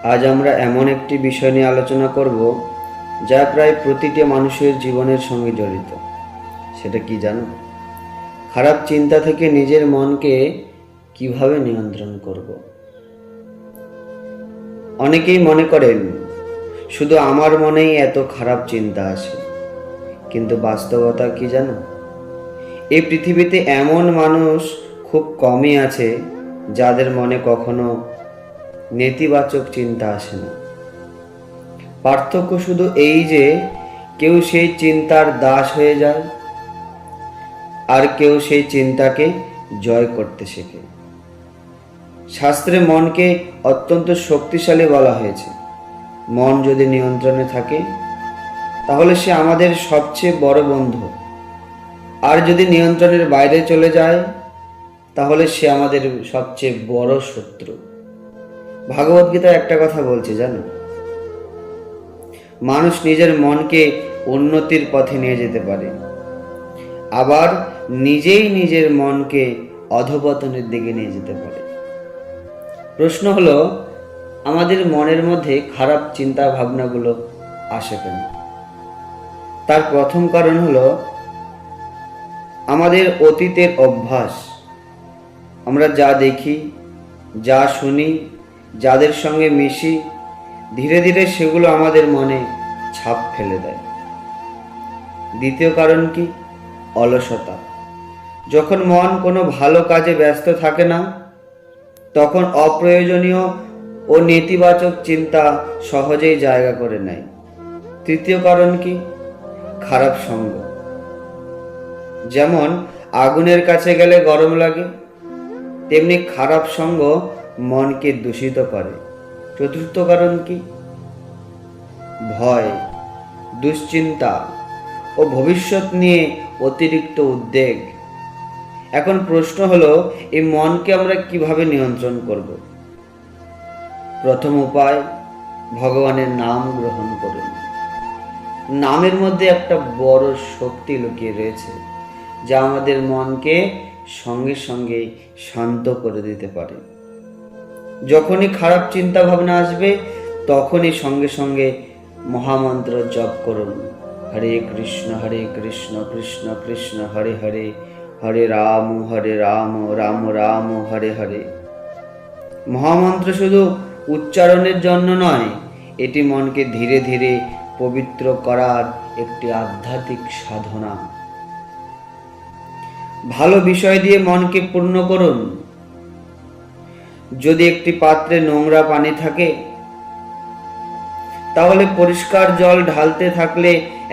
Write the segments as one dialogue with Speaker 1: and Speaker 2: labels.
Speaker 1: আজ আমরা এমন একটি বিষয় নিয়ে আলোচনা করব যা প্রায় প্রতিটি মানুষের জীবনের সঙ্গে জড়িত। সেটা কি জানো? খারাপ চিন্তা থেকে নিজের মনকে কিভাবে নিয়ন্ত্রণ করব। অনেকেই মনে করেন শুধু আমার মনেই এত খারাপ চিন্তা আসে, কিন্তু বাস্তবতা কি জানো? এই পৃথিবীতে এমন মানুষ খুব কমই আছে যাদের মনে কখনো নেতিবাচক চিন্তা আসে না। পার্থক্য শুধু এই যে কেউ সেই চিন্তার দাস হয়ে যায় আর কেউ সেই চিন্তাকে জয় করতে শেখে। শাস্ত্রে মনকে অত্যন্ত শক্তিশালী বলা হয়েছে। মন যদি নিয়ন্ত্রণে থাকে তাহলে সে আমাদের সবচেয়ে বড় বন্ধু, আর যদি নিয়ন্ত্রণের বাইরে চলে যায় তাহলে সে আমাদের সবচেয়ে বড় শত্রু। ভাগবত গীতা একটা কথা বলছে জানো, মানুষ নিজের মনকে উন্নতির পথে নিয়ে যেতে পারে, আবার নিজেই নিজের মনকে অধঃপতনের দিকে নিয়ে যেতে পারে। প্রশ্ন হলো, আমাদের মনের মধ্যে খারাপ চিন্তা ভাবনাগুলো আসে কেন? তার প্রথম কারণ হলো আমাদের অতীতের অভ্যাস। আমরা যা দেখি, যা শুনি, যাদের সঙ্গে মিশি, ধীরে ধীরে সেগুলো আমাদের মনে ছাপ ফেলে দেয়। দ্বিতীয় কারণ কি? অলসতা। যখন মন কোনো ভালো কাজে ব্যস্ত থাকে না, তখন অপ্রয়োজনীয় ও নেতিবাচক চিন্তা সহজেই জায়গা করে নেয়। তৃতীয় কারণ কি? খারাপ সঙ্গ। যেমন আগুনের কাছে গেলে গরম লাগে, তেমনি খারাপ সঙ্গ মনকে দূষিত করে। চতুর্থ কারণ কি? ভয়, দুশ্চিন্তা ও ভবিষ্যৎ নিয়ে অতিরিক্ত উদ্বেগ। এখন প্রশ্ন হলো, এই মনকে আমরা কিভাবে নিয়ন্ত্রণ করব? প্রথম উপায়, ভগবানের নাম গ্রহণ করুন। নামের মধ্যে একটা বড় শক্তি লুকিয়ে রয়েছে, যা আমাদের মনকে সঙ্গে সঙ্গে শান্ত করে দিতে পারে। যখনই খারাপ চিন্তা ভাবনা আসবে তখনই সঙ্গে সঙ্গে মহামন্ত্র জপ করুন, হরে কৃষ্ণ কৃষ্ণ কৃষ্ণ হরে হরে, হরে রাম রাম রাম হরে হরে। মহামন্ত্র শুধু উচ্চারণের জন্য নয়, এটি মনকে ধীরে ধীরে পবিত্র করার একটি আধ্যাত্মিক সাধনা। ভালো বিষয় দিয়ে মনকে পূর্ণ করুন। যদি একটি পাত্রে নোংরা পানি থাকে, তাহলে পরিষ্কার জল ঢালতে থাকলে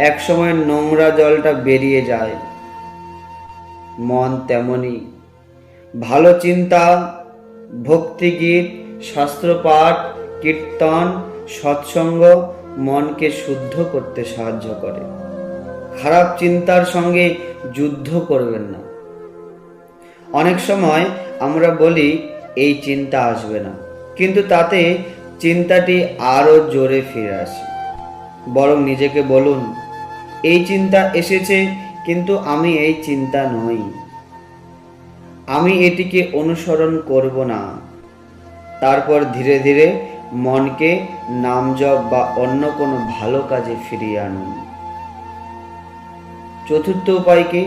Speaker 1: একসময় নোংরা জলটা বেরিয়ে যায়। মন তেমনি। ভালো চিন্তা, ভক্তিগীত, শাস্ত্রপাঠ, কীর্তন, সৎসঙ্গ মনকে শুদ্ধ করতে সাহায্য করে। খারাপ চিন্তার সঙ্গে যুদ্ধ করবেন না। অনেক সময় আমরা বলি এই চিন্তা আসবে না, কিন্তু তাতে চিন্তাটি আরো জোরে ফিরে আসে। বরং নিজেকে বলুন, এই চিন্তা এসেছে, কিন্তু আমি এই চিন্তা নই, আমি এটিকে অনুসরণ করব না। তারপর ধীরে ধীরে মনকে নাম জপ বা অন্য কোনো ভালো কাজে ফিরিয়ে আনুন। চতুর্থ উপায় কি?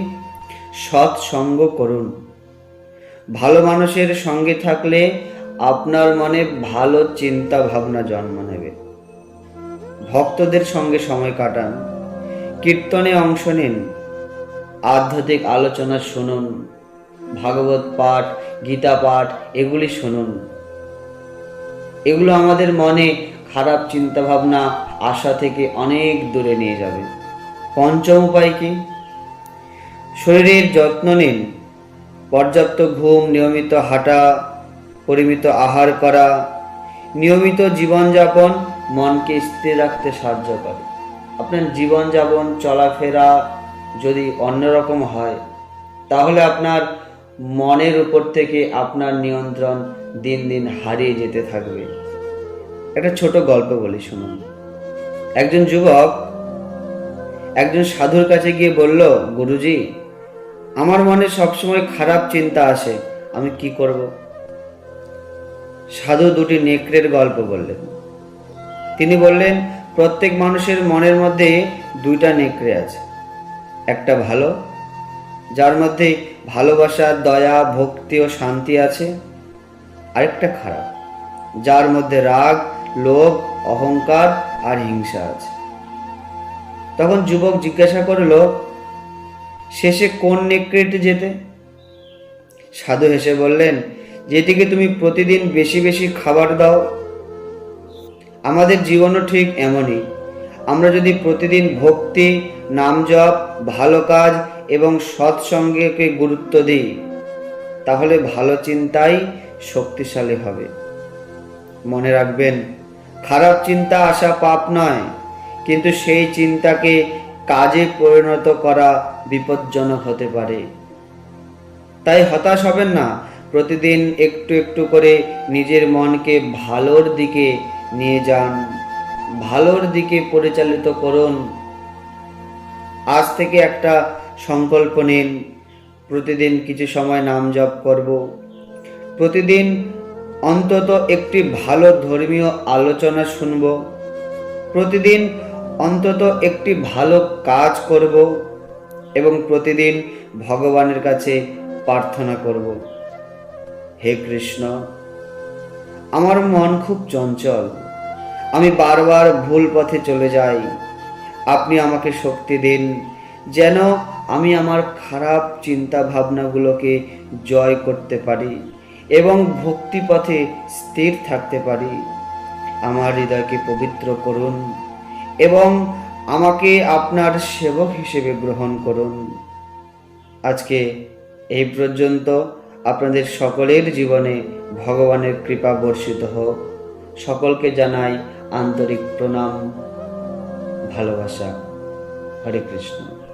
Speaker 1: সৎসঙ্গ করুন। ভালো মানুষের সঙ্গে থাকলে আপনার মনে ভালো চিন্তা ভাবনা জন্ম নেবে। ভক্তদের সঙ্গে সময় কাটান, কীর্তনে অংশ নিন, আধ্যাত্মিক আলোচনা শুনুন, ভাগবত পাঠ, গীতা পাঠ এগুলি শুনুন। এগুলো আমাদের মনে খারাপ চিন্তা ভাবনা আশা থেকে অনেক দূরে নিয়ে যাবে। পঞ্চম উপায় কি? শরীরের যত্ন নিন। পর্যাপ্ত ঘুম, নিয়মিত হাঁটা, পরিমিত আহার করা, নিয়মিত জীবনযাপন মনকে স্থির রাখতে সাহায্য করে। আপনার জীবনযাপন চলাফেরা যদি অন্যরকম হয়, তাহলে আপনার মনের উপর থেকে আপনার নিয়ন্ত্রণ দিন দিন হারিয়ে যেতে থাকবে। একটা ছোট গল্প বলি, শুনুন। একজন যুবক একজন সাধুর কাছে গিয়ে বলল, গুরুজি, আমার মনে সবসময় খারাপ চিন্তা আসে, আমি কি করব? সাধু দুটি নেকড়ের গল্প বললেন। তিনি বললেন, প্রত্যেক মানুষের মনের মধ্যে দুইটা নেকড়ে আছে। একটা ভালো, যার মধ্যে ভালোবাসা, দয়া, ভক্তি ও শান্তি আছে। আরেকটা খারাপ, যার মধ্যে রাগ, লোভ, অহংকার আর হিংসা আছে। তখন যুবক জিজ্ঞাসা করল, শেষে কোন নেকড়েটি যেতে? সাধু হেসে বললেন, যেটিকে তুমি প্রতিদিন বেশি বেশি খাবার দাও। আমাদের জীবনও ঠিক এমনই। আমরা যদি প্রতিদিন ভক্তি, নাম জপ, ভালো কাজ এবং সৎসঙ্গকে গুরুত্ব দিই, তাহলে ভালো চিন্তাই শক্তিশালী হবে। মনে রাখবেন, খারাপ চিন্তা আসা পাপ নয়, কিন্তু সেই চিন্তাকে কাজে পরিণত করা বিপজ্জনক হতে পারে। তাই হতাশ হবেন না, প্রতিদিন একটু একটু করে নিজের মনকে ভালোর দিকে নিয়ে যান, ভালোর দিকে পরিচালিত করুন। আজ থেকে একটা সংকল্প নিন, প্রতিদিন কিছু সময় নাম জপ করব, প্রতিদিন অন্তত একটি ভালো ধর্মীয় আলোচনা শুনব, প্রতিদিন অন্তত একটি ভালো কাজ করব এবং প্রতিদিন ভগবানের কাছে প্রার্থনা করব। হে কৃষ্ণ, আমার মন খুব চঞ্চল, আমি বারবার ভুল পথে চলে যাই। আপনি আমাকে শক্তি দিন, যেন আমি আমার খারাপ চিন্তা ভাবনাগুলোকে জয় করতে পারি এবং ভক্তি পথে স্থির থাকতে পারি। আমার হৃদয়কে পবিত্র করুন এবং আমাকে আপনার সেবক হিসেবে গ্রহণ করুন। আজকে এই পর্যন্ত। আপনাদের সকলের জীবনে ভগবানের কৃপা বর্ষিত হোক। সকলকে জানাই আন্তরিক প্রণাম, ভালোবাসা। হরে কৃষ্ণ।